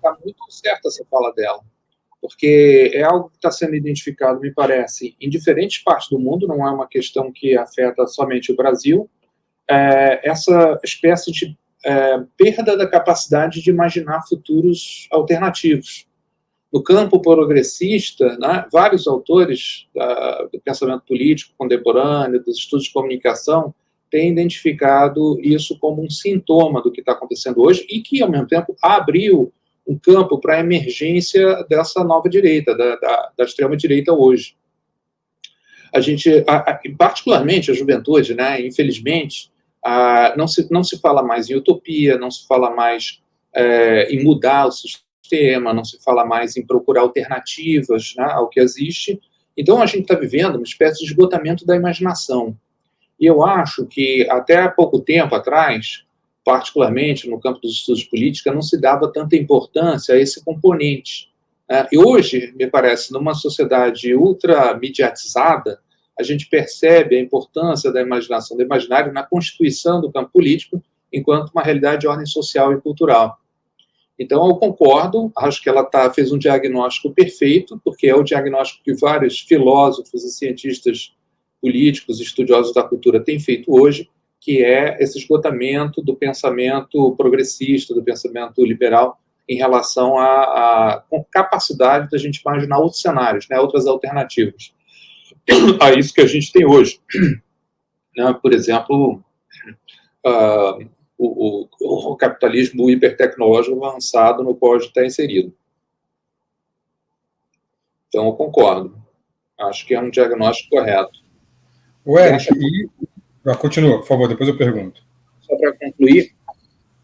está muito certa essa fala dela, porque é algo que está sendo identificado, me parece, em diferentes partes do mundo, não é uma questão que afeta somente o Brasil, essa espécie de perda da capacidade de imaginar futuros alternativos. No campo progressista, né, vários autores do pensamento político contemporâneo, dos estudos de comunicação, têm identificado isso como um sintoma do que está acontecendo hoje e que, ao mesmo tempo, abriu um campo para a emergência dessa nova direita, da extrema-direita hoje. A gente, particularmente a juventude, né, infelizmente, não se fala mais em utopia, não se fala mais em mudar o sistema, não se fala mais em procurar alternativas, né, ao que existe. Então, a gente está vivendo uma espécie de esgotamento da imaginação. E eu acho que, até há pouco tempo atrás, particularmente no campo dos estudos de política, não se dava tanta importância a esse componente. E hoje, me parece, numa sociedade ultra-mediatizada, a gente percebe a importância da imaginação, do imaginário na constituição do campo político, enquanto uma realidade de ordem social e cultural. Então, eu concordo, acho que ela fez um diagnóstico perfeito, porque é o diagnóstico que vários filósofos e cientistas políticos, estudiosos da cultura têm feito hoje, que é esse esgotamento do pensamento progressista, do pensamento liberal, em relação à capacidade da gente imaginar outros cenários, né, outras alternativas a isso que a gente tem hoje. Né, por exemplo, o capitalismo hipertecnológico avançado no qual a gente está inserido. Então, eu concordo. Acho que é um diagnóstico correto. O Eric, continua, por favor, depois eu pergunto. Só para concluir,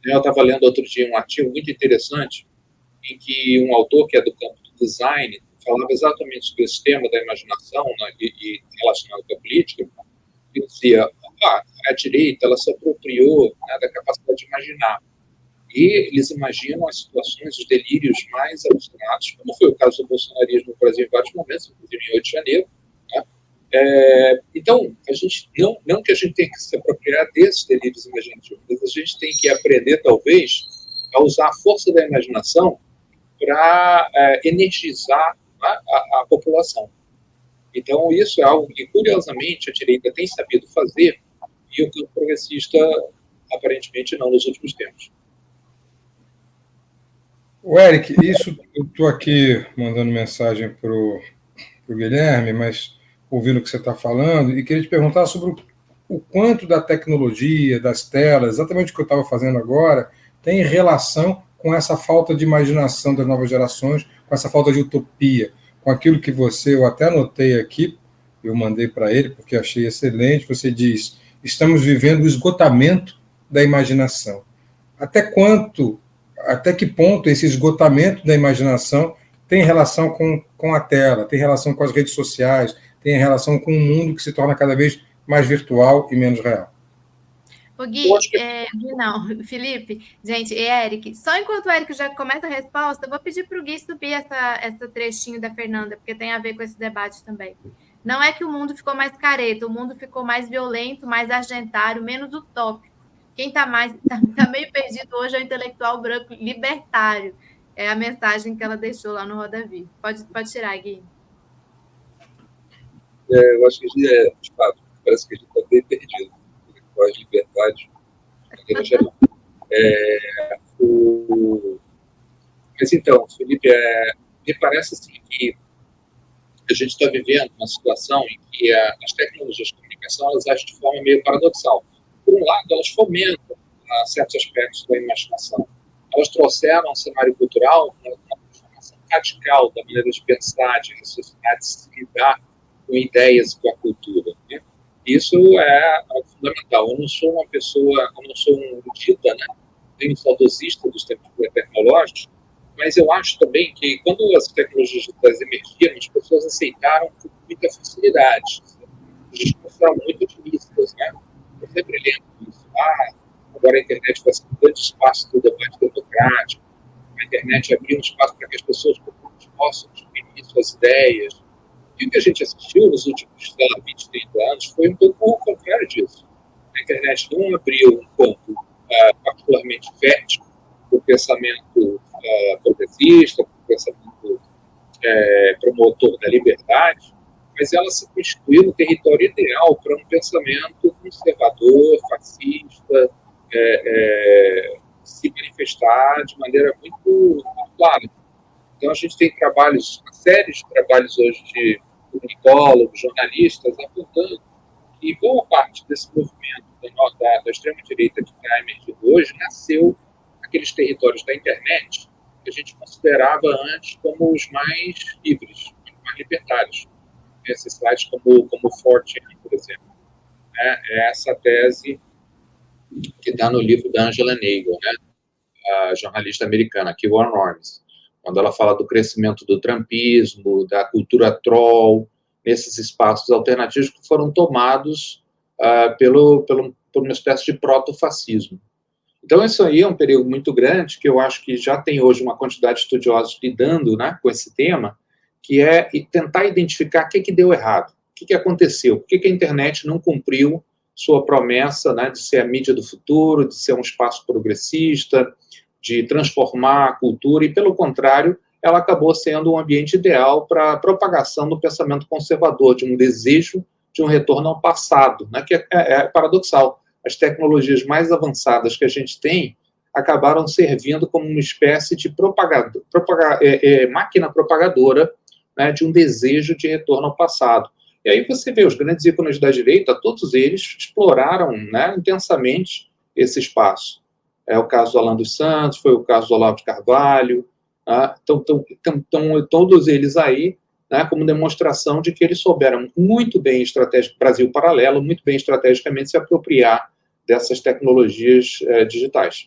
eu estava lendo outro dia um artigo muito interessante em que um autor que é do campo do design falava exatamente sobre esse tema da imaginação, né, e relacionado com a política, e dizia, a direita ela se apropriou, né, da capacidade de imaginar. E eles imaginam as situações, os delírios mais alucinados, como foi o caso do bolsonarismo no Brasil em vários momentos, inclusive em 8 de janeiro. Né? Então, a gente, não que a gente tenha que se apropriar desses delírios imaginativos, mas a gente tem que aprender, talvez, a usar a força da imaginação para energizar a população. Então, isso é algo que, curiosamente, a direita tem sabido fazer e o campo progressista, aparentemente, não nos últimos tempos. O Eric, isso eu estou aqui mandando mensagem para o Guilherme, mas ouvindo o que você está falando, e queria te perguntar sobre o quanto da tecnologia, das telas, exatamente o que eu estava fazendo agora, tem relação com essa falta de imaginação das novas gerações, com essa falta de utopia, com aquilo que eu até anotei aqui, eu mandei para ele, porque achei excelente, você diz, estamos vivendo o esgotamento da imaginação. Até que ponto esse esgotamento da imaginação tem relação com a tela, tem relação com as redes sociais, tem relação com um mundo que se torna cada vez mais virtual e menos real? O Gui, Felipe, gente, e Eric, só enquanto o Eric já começa a resposta, eu vou pedir para o Gui subir esse trechinho da Fernanda, porque tem a ver com esse debate também. Não é que o mundo ficou mais careta, o mundo ficou mais violento, mais argentário, menos utópico. Quem está meio perdido hoje é o intelectual branco libertário. É a mensagem que ela deixou lá no Roda Viva. Pode tirar, Gui. Eu acho que de fato, parece que a gente está bem perdido. Intelectuais libertários, em geral. Mas então, Felipe, me parece assim, que a gente está vivendo uma situação em que as tecnologias de comunicação elas agem de forma meio paradoxal. Por um lado, elas fomentam certos aspectos da imaginação. Elas trouxeram ao cenário cultural uma transformação radical da maneira de pensar, de raciocinar, de se lidar com ideias e com a cultura. Né? Isso é fundamental. Eu não sou uma pessoa, eu não sou um erudita, né? Nem um saudosista dos tempos tecnológicos, mas eu acho também que quando as tecnologias digitais emergiram, as pessoas aceitaram com muita facilidade. As pessoas foram muito otimistas, né? Eu sempre lembro disso. Agora a internet vai ser um grande espaço do debate democrático. A internet abriu um espaço para que as pessoas possam exprimir suas ideias. E o que a gente assistiu nos últimos 20, 30 anos foi um pouco o contrário disso. A internet não abriu um campo particularmente fértil do pensamento progressista, progressista, com um pensamento promotor da liberdade, mas ela se constituiu no território ideal para um pensamento conservador, fascista, se manifestar de maneira muito clara. Então, a gente tem trabalhos, uma série de trabalhos hoje de comunicólogos, jornalistas, apontando que boa parte desse movimento da extrema-direita que está emergindo hoje nasceu naqueles territórios da internet que a gente considerava antes como os mais livres, os mais libertários. Esses sites como 4chan, por exemplo. É essa tese que está no livro da Angela Nagle, né? A jornalista americana, que War Norms, quando ela fala do crescimento do trumpismo, da cultura troll, nesses espaços alternativos que foram tomados por uma espécie de proto-fascismo. Então, isso aí é um período muito grande, que eu acho que já tem hoje uma quantidade de estudiosos lidando, né, com esse tema, que é tentar identificar o que deu errado, o que aconteceu, por que a internet não cumpriu sua promessa, né, de ser a mídia do futuro, de ser um espaço progressista, de transformar a cultura, e, pelo contrário, ela acabou sendo um ambiente ideal para a propagação do pensamento conservador, de um desejo de um retorno ao passado, né, que é paradoxal. As tecnologias mais avançadas que a gente tem acabaram servindo como uma espécie de máquina propagadora, né, de um desejo de retorno ao passado. E aí você vê os grandes ícones da direita, todos eles exploraram, né, intensamente esse espaço. É o caso do Alan dos Santos, foi o caso do Olavo de Carvalho, né? Então, todos eles aí, né, como demonstração de que eles souberam muito bem, Brasil Paralelo, muito bem estrategicamente se apropriar dessas tecnologias digitais.